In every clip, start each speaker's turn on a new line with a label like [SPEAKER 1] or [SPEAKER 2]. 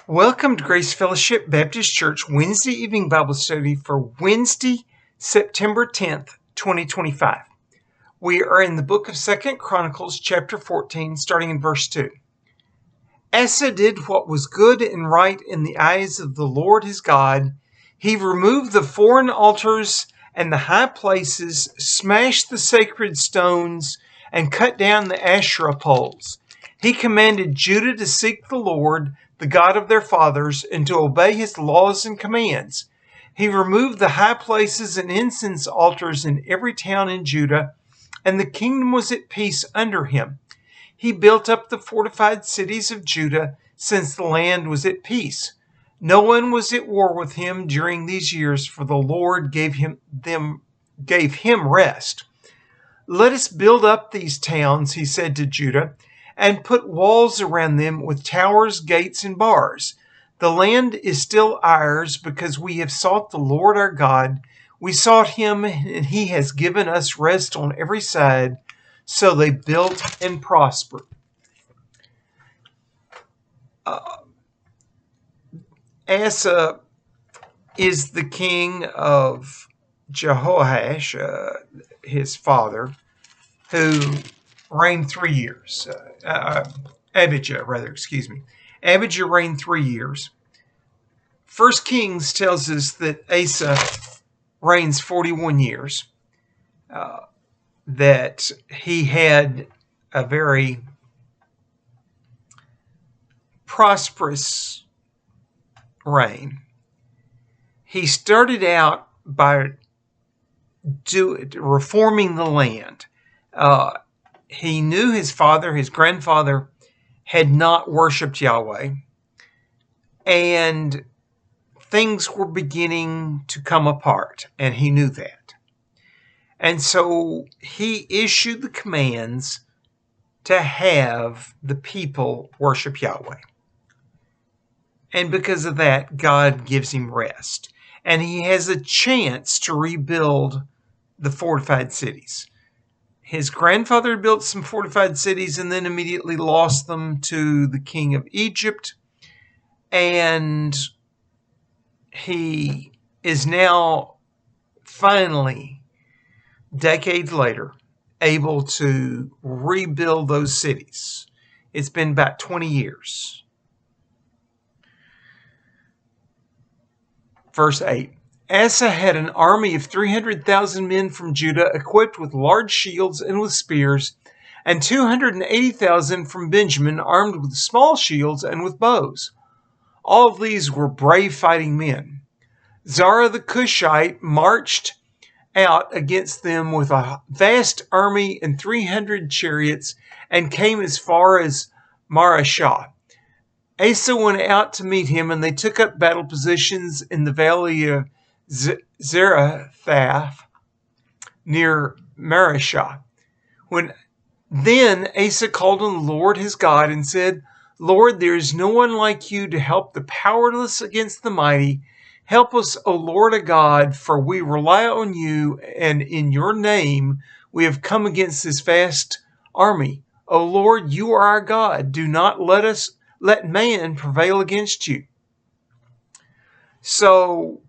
[SPEAKER 1] Welcome to Grace Fellowship Baptist Church Wednesday evening Bible study for Wednesday, September 10th, 2025. We are in the book of 2 Chronicles, chapter 14, starting in verse 2. Asa did what was good and right in the eyes of the Lord his God. He removed the foreign altars and the high places, smashed the sacred stones, and cut down the Asherah poles. He commanded Judah to seek the Lord, the God of their fathers, and to obey his laws and commands. He removed the high places and incense altars in every town in Judah, and the kingdom was at peace under him. He built up the fortified cities of Judah, since the land was at peace. No one was at war with him during these years, for the Lord gave him rest. Let us build up these towns, he said to Judah, and put walls around them with towers, gates, and bars. The land is still ours because we have sought the Lord our God. We sought him, and he has given us rest on every side. So they built and prospered. Asa is the king of Jehoash, his father, who reigned 3 years. Abijah reigned 3 years. 1 Kings tells us that Asa reigns 41 years. That he had a very prosperous reign. He started out by reforming the land. He knew his grandfather, had not worshipped Yahweh, and things were beginning to come apart, and he knew that. And so he issued the commands to have the people worship Yahweh. And because of that, God gives him rest. And he has a chance to rebuild the fortified cities. His grandfather built some fortified cities and then immediately lost them to the king of Egypt. And he is now finally, decades later, able to rebuild those cities. It's been about 20 years. Verse 8. Asa had an army of 300,000 men from Judah, equipped with large shields and with spears, and 280,000 from Benjamin, armed with small shields and with bows. All of these were brave fighting men. Zara the Cushite marched out against them with a vast army and 300 chariots, and came as far as Mareshah. Asa went out to meet him, and they took up battle positions in the valley of Zarethath near Mareshah. Then Asa called on the Lord his God and said, Lord, there is no one like you to help the powerless against the mighty. Help us, O Lord our God, for we rely on you, and in your name we have come against this vast army. O Lord, you are our God. Do not let man prevail against you. So,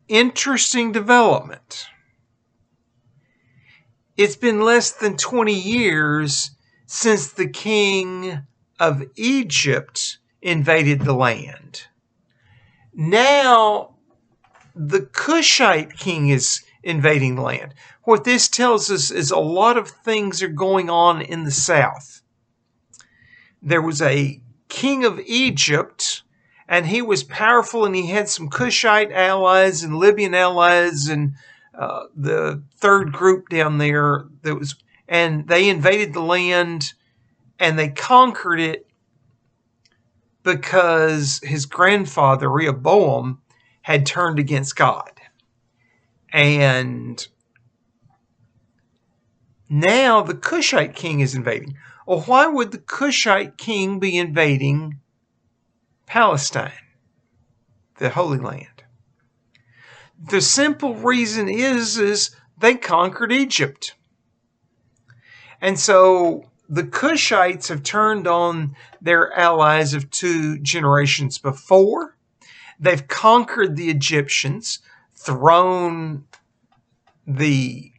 [SPEAKER 1] interesting development. It's been less than 20 years since the king of Egypt invaded the land. Now, the Cushite king is invading the land. What this tells us is a lot of things are going on in the south. There was a king of Egypt, and he was powerful, and he had some Cushite allies and Libyan allies, and the third group down there and they invaded the land, and they conquered it because his grandfather Rehoboam had turned against God. And now the Cushite king is invading. Well, why would the Cushite king be invading Palestine, the Holy Land? The simple reason is they conquered Egypt. And so the Cushites have turned on their allies of 2 generations before. They've conquered the Egyptians, thrown the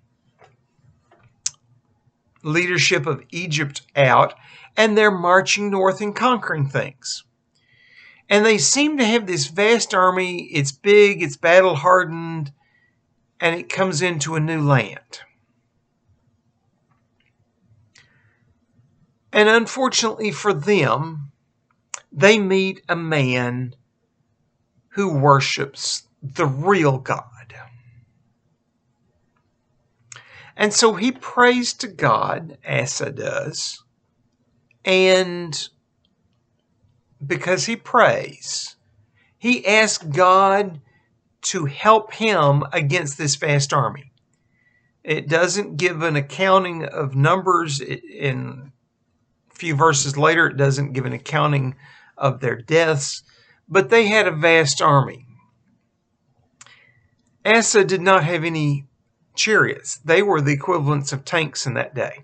[SPEAKER 1] leadership of Egypt out, and they're marching north and conquering things. And they seem to have this vast army. It's big, it's battle hardened, and it comes into a new land. And unfortunately for them, they meet a man who worships the real God. And so he prays to God, Asa does, and because he prays, he asks God to help him against this vast army. It doesn't give an accounting of numbers. In a few verses later, it doesn't give an accounting of their deaths, but they had a vast army. Asa did not have any chariots. They were the equivalents of tanks in that day.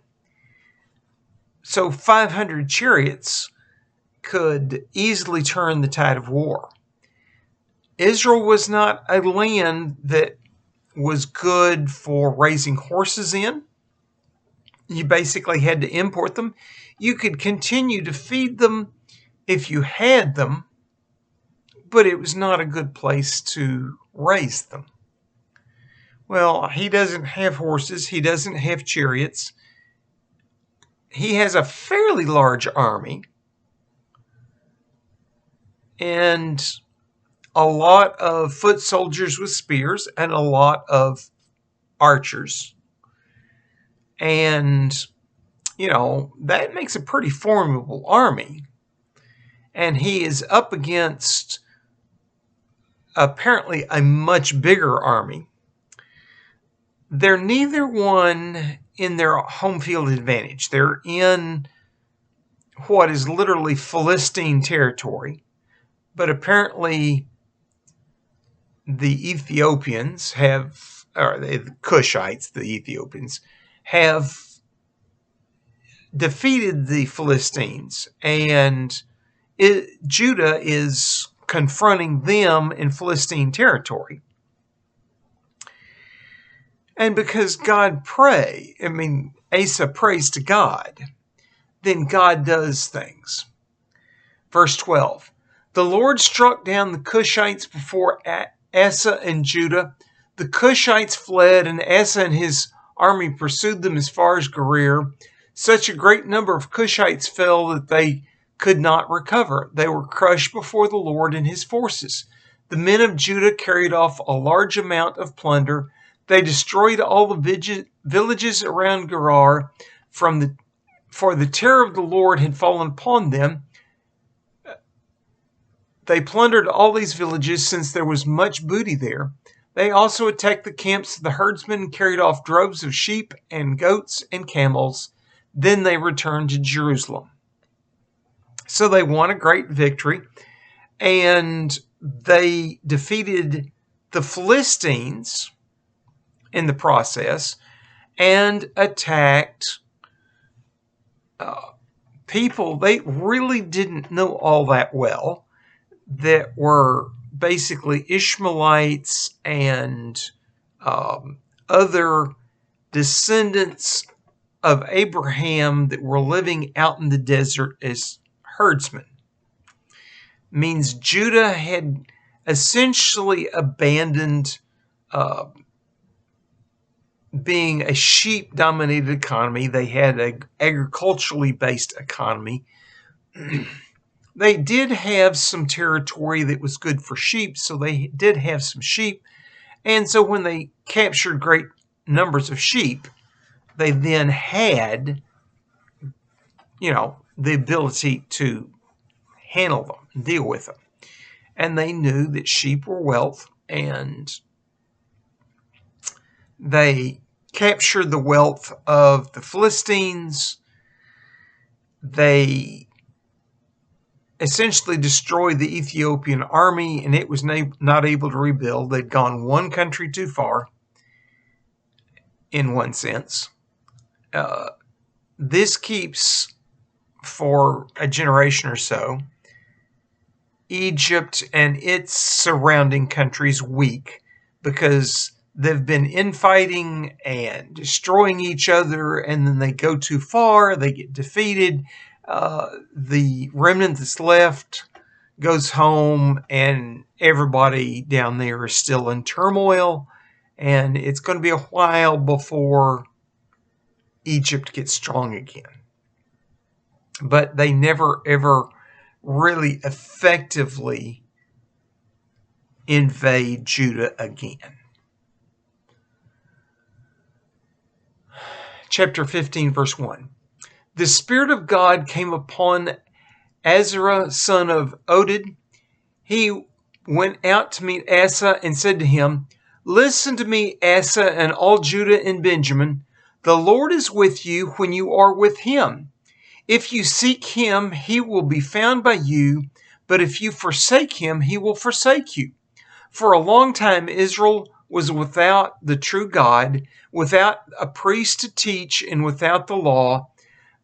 [SPEAKER 1] So 500 chariots could easily turn the tide of war. Israel was not a land that was good for raising horses in. You basically had to import them. You could continue to feed them if you had them, but it was not a good place to raise them. Well, he doesn't have horses. He doesn't have chariots. He has a fairly large army and a lot of foot soldiers with spears and a lot of archers. And, that makes a pretty formidable army. And he is up against apparently a much bigger army. They're neither one in their home field advantage. They're in what is literally Philistine territory. But apparently the Ethiopians or the Cushites, the Ethiopians, have defeated the Philistines. And Judah is confronting them in Philistine territory. And because Asa prays to God, then God does things. Verse 12, the Lord struck down the Cushites before Asa and Judah. The Cushites fled, and Asa and his army pursued them as far as Gerar. Such a great number of Cushites fell that they could not recover. They were crushed before the Lord and his forces. The men of Judah carried off a large amount of plunder. They destroyed all the villages around Gerar, for the terror of the Lord had fallen upon them. They plundered all these villages, since there was much booty there. They also attacked the camps of the herdsmen and carried off droves of sheep and goats and camels. Then they returned to Jerusalem. So they won a great victory, and they defeated the Philistines in the process and attacked people they really didn't know all that well, that were basically Ishmaelites and other descendants of Abraham that were living out in the desert as herdsmen. Means Judah had essentially abandoned being a sheep-dominated economy. They had an agriculturally based economy. They did have some territory that was good for sheep, so they did have some sheep. And so when they captured great numbers of sheep, they then had, the ability to handle them, and deal with them. And they knew that sheep were wealth, and they captured the wealth of the Philistines. They essentially destroyed the Ethiopian army, and it was not able to rebuild. They'd gone one country too far, in one sense. this keeps, for a generation or so, Egypt and its surrounding countries weak, because they've been infighting and destroying each other, and then they go too far, they get defeated. The remnant that's left goes home, and everybody down there is still in turmoil, and it's going to be a while before Egypt gets strong again. But they never, ever really effectively invade Judah again. Chapter 15, verse 1. The Spirit of God came upon Azariah, son of Oded. He went out to meet Asa and said to him, "Listen to me, Asa, and all Judah and Benjamin. The Lord is with you when you are with him. If you seek him, he will be found by you, but if you forsake him, he will forsake you. For a long time Israel was without the true God, without a priest to teach, and without the law.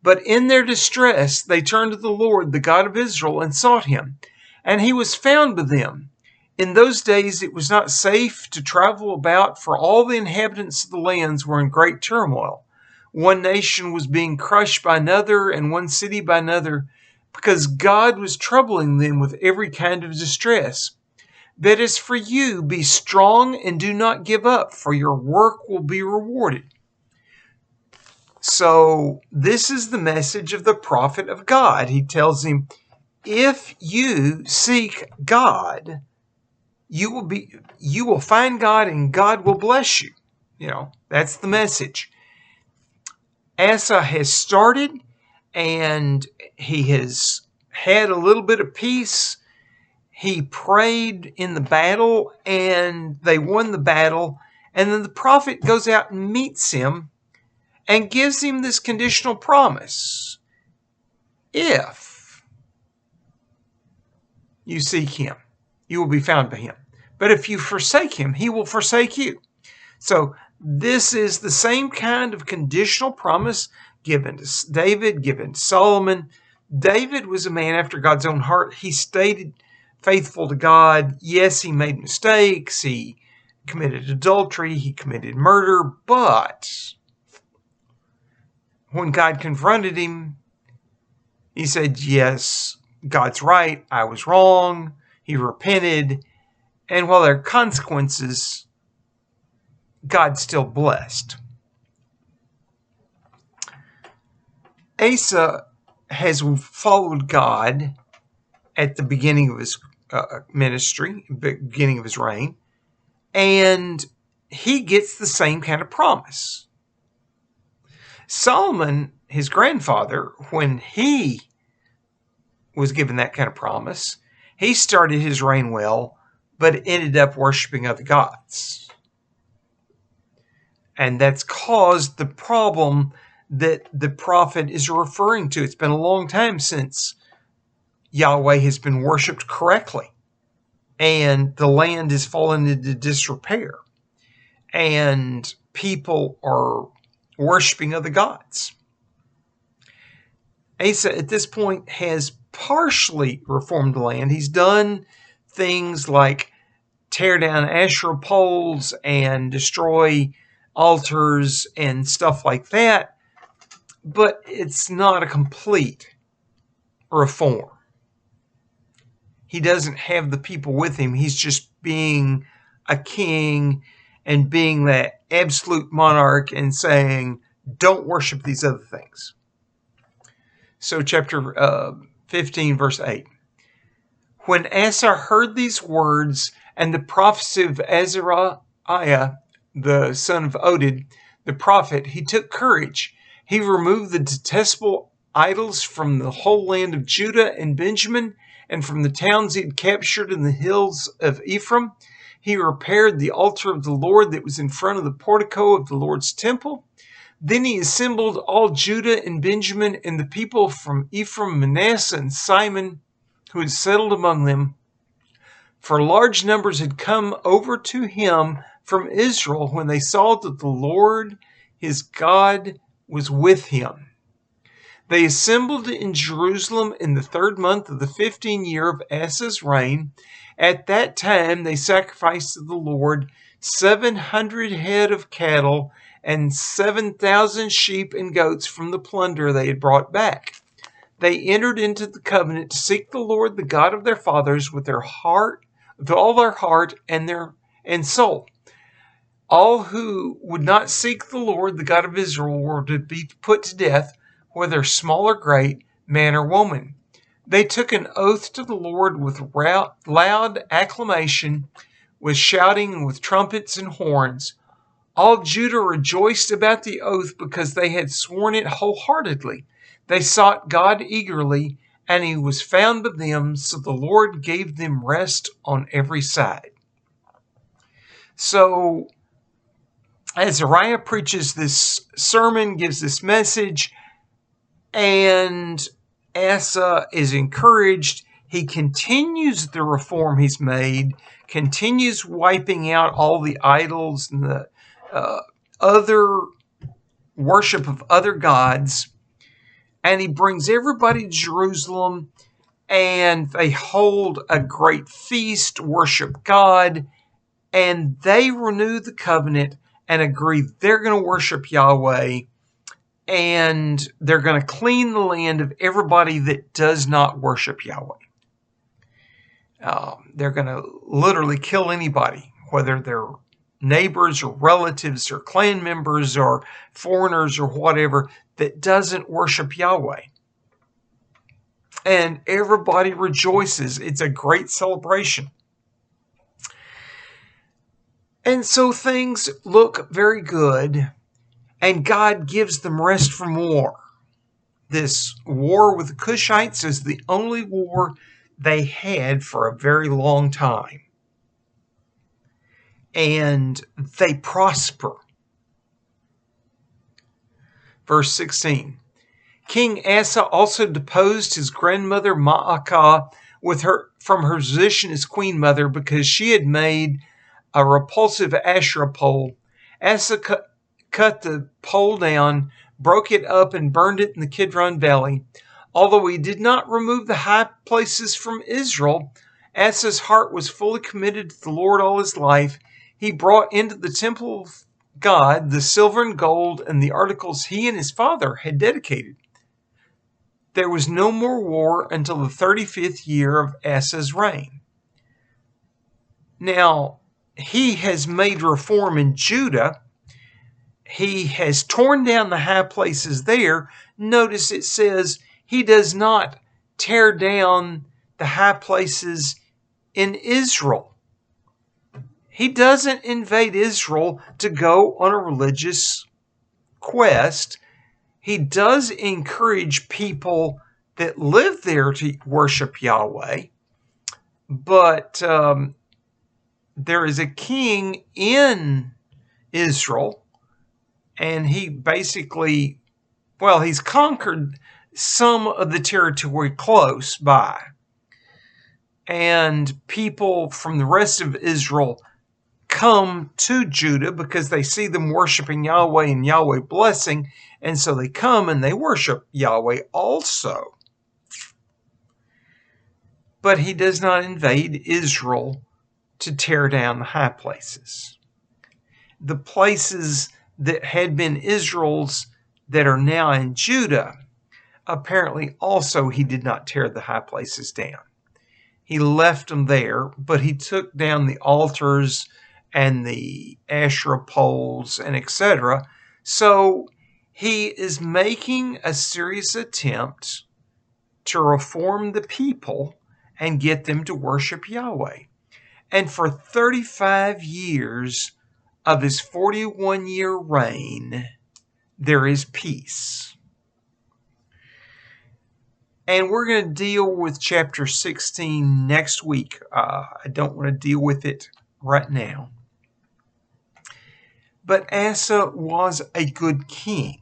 [SPEAKER 1] But in their distress they turned to the Lord, the God of Israel, and sought him, and he was found by them. In those days it was not safe to travel about, for all the inhabitants of the lands were in great turmoil. One nation was being crushed by another, and one city by another, because God was troubling them with every kind of distress. But as for you, be strong and do not give up, for your work will be rewarded." So this is the message of the prophet of God. He tells him, if you seek God, you will find God, and God will bless you. That's the message. Asa has started, and he has had a little bit of peace. He prayed in the battle, and they won the battle. And then the prophet goes out and meets him and gives him this conditional promise. If you seek him, you will be found by him. But if you forsake him, he will forsake you. So this is the same kind of conditional promise given to David, given to Solomon. David was a man after God's own heart. He stayed faithful to God. Yes, he made mistakes. He committed adultery. He committed murder. But when God confronted him, he said, yes, God's right. I was wrong. He repented. And while there are consequences, God still blessed. Asa has followed God at the beginning of his ministry, beginning of his reign, and he gets the same kind of promise. Solomon, his grandfather, when he was given that kind of promise, he started his reign well, but ended up worshiping other gods. And that's caused the problem that the prophet is referring to. It's been a long time since Yahweh has been worshipped correctly, and the land has fallen into disrepair, and people are worshiping other gods. Asa at this point has partially reformed the land. He's done things like tear down Asherah poles and destroy altars and stuff like that, but it's not a complete reform. He doesn't have the people with him. He's just being a king and being that absolute monarch and saying, don't worship these other things. So chapter 15, verse 8. When Asa heard these words and the prophecy of Azariah, the son of Oded, the prophet, he took courage. He removed the detestable idols from the whole land of Judah and Benjamin, and from the towns he had captured in the hills of Ephraim. He repaired the altar of the Lord that was in front of the portico of the Lord's temple. Then he assembled all Judah and Benjamin and the people from Ephraim, Manasseh, and Simon, who had settled among them, for large numbers had come over to him from Israel when they saw that the Lord his God was with him. They assembled in Jerusalem in the 3rd month of the 15th year of Asa's reign. At that time they sacrificed to the Lord 700 head of cattle and 7,000 sheep and goats from the plunder they had brought back. They entered into the covenant to seek the Lord, the God of their fathers, with all their heart and soul. All who would not seek the Lord, the God of Israel, were to be put to death, whether small or great, man or woman. They took an oath to the Lord with loud acclamation, with shouting and with trumpets and horns. All Judah rejoiced about the oath because they had sworn it wholeheartedly. They sought God eagerly, and he was found by them, so the Lord gave them rest on every side. So Azariah preaches this sermon, gives this message, and Asa is encouraged. He continues the reform he's made, continues wiping out all the idols and the other worship of other gods, and he brings everybody to Jerusalem, and they hold a great feast, worship God, and they renew the covenant and agree they're going to worship Yahweh, and they're going to clean the land of everybody that does not worship Yahweh. They're going to literally kill anybody, whether they're neighbors or relatives or clan members or foreigners or whatever, that doesn't worship Yahweh. And everybody rejoices. It's a great celebration. And so things look very good, and God gives them rest from war. This war with the Cushites is the only war they had for a very long time. And they prosper. Verse 16. King Asa also deposed his grandmother Ma'akah from her position as queen mother because she had made a repulsive Asherah pole. Asa cut the pole down, broke it up, and burned it in the Kidron Valley. Although he did not remove the high places from Israel, Asa's heart was fully committed to the Lord all his life. He brought into the temple of God the silver and gold and the articles he and his father had dedicated. There was no more war until the 35th year of Asa's reign. Now, he has made reform in Judah. He has torn down the high places there. Notice it says he does not tear down the high places in Israel. He doesn't invade Israel to go on a religious quest. He does encourage people that live there to worship Yahweh, but there is a king in Israel, and he basically, he's conquered some of the territory close by, and people from the rest of Israel come to Judah because they see them worshiping Yahweh and Yahweh blessing, and so they come and they worship Yahweh also. But he does not invade Israel to tear down the high places. The places that had been Israel's that are now in Judah, apparently also he did not tear the high places down. He left them there, but he took down the altars and the Asherah poles and etc. So he is making a serious attempt to reform the people and get them to worship Yahweh. And for 35 years of his 41-year reign, there is peace. And we're going to deal with chapter 16 next week. I don't want to deal with it right now. But Asa was a good king.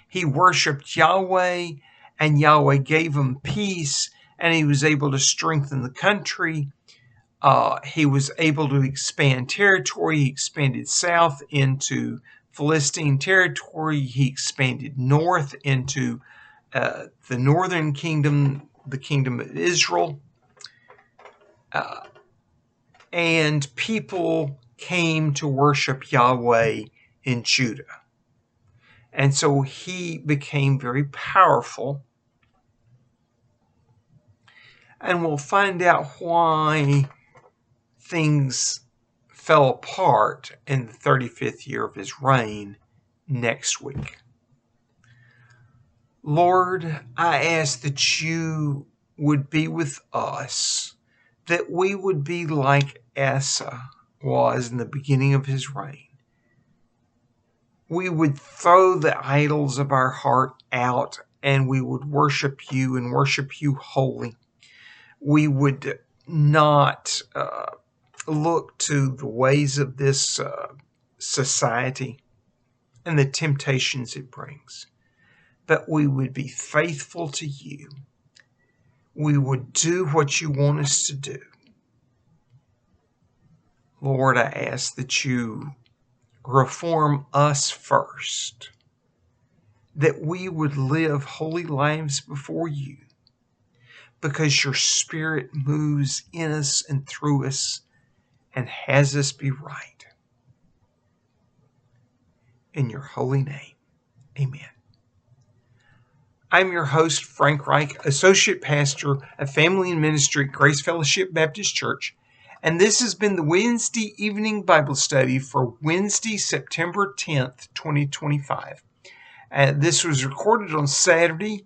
[SPEAKER 1] He worshiped Yahweh, and Yahweh gave him peace, and he was able to strengthen the country. He was able to expand territory. He expanded south into Philistine territory. He expanded north into the northern kingdom, the kingdom of Israel, and people came to worship Yahweh in Judah. And so he became very powerful. And we'll find out why things fell apart in the 35th year of his reign next week. Lord, I ask that you would be with us, that we would be like Asa was in the beginning of his reign. We would throw the idols of our heart out and we would worship you and worship you wholly. We would not look to the ways of this society and the temptations it brings, but we would be faithful to you. We would do what you want us to do. Lord, I ask that you reform us first, that we would live holy lives before you, because your Spirit moves in us and through us and has us be right. In your holy name, amen. I'm your host, Frank Reich, Associate Pastor of Family and Ministry at Grace Fellowship Baptist Church, and this has been the Wednesday evening Bible study for Wednesday, September 10th, 2025. This was recorded on Saturday,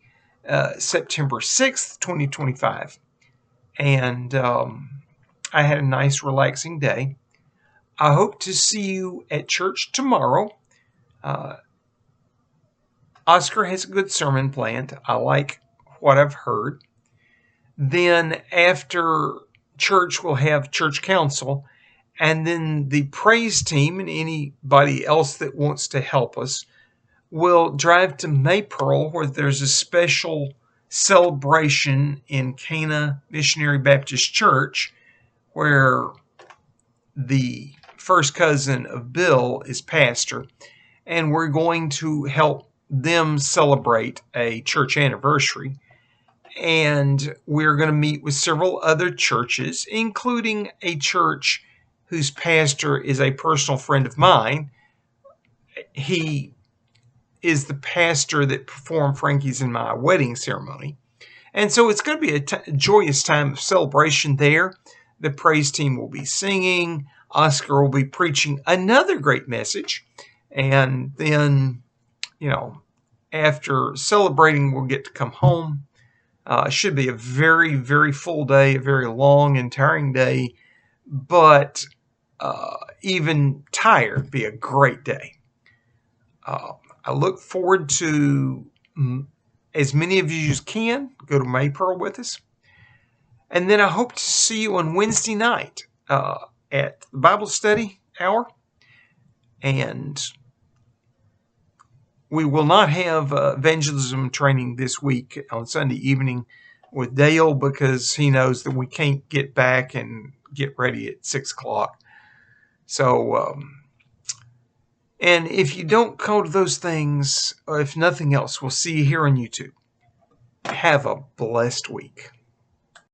[SPEAKER 1] September 6th, 2025, and I had a nice, relaxing day. I hope to see you at church tomorrow. Oscar has a good sermon planned. I like what I've heard. Then after church, we'll have church council, and then the praise team and anybody else that wants to help us will drive to Maypearl, where there's a special celebration in Cana Missionary Baptist Church, where the first cousin of Bill is pastor, and we're going to help them celebrate a church anniversary. And we're going to meet with several other churches, including a church whose pastor is a personal friend of mine. He is the pastor that performed Frankie's and my wedding ceremony. And so it's going to be a joyous time of celebration there. The praise team will be singing. Oscar will be preaching another great message. And then, after celebrating, we'll get to come home. It should be a very, very full day, a very long and tiring day, but even tired, be a great day. I look forward to as many of you as can go to Maypearl with us. And then I hope to see you on Wednesday night at the Bible study hour. And we will not have evangelism training this week on Sunday evening with Dale, because he knows that we can't get back and get ready at 6 o'clock. So, and if you don't go to those things, if nothing else, we'll see you here on YouTube. Have a blessed week.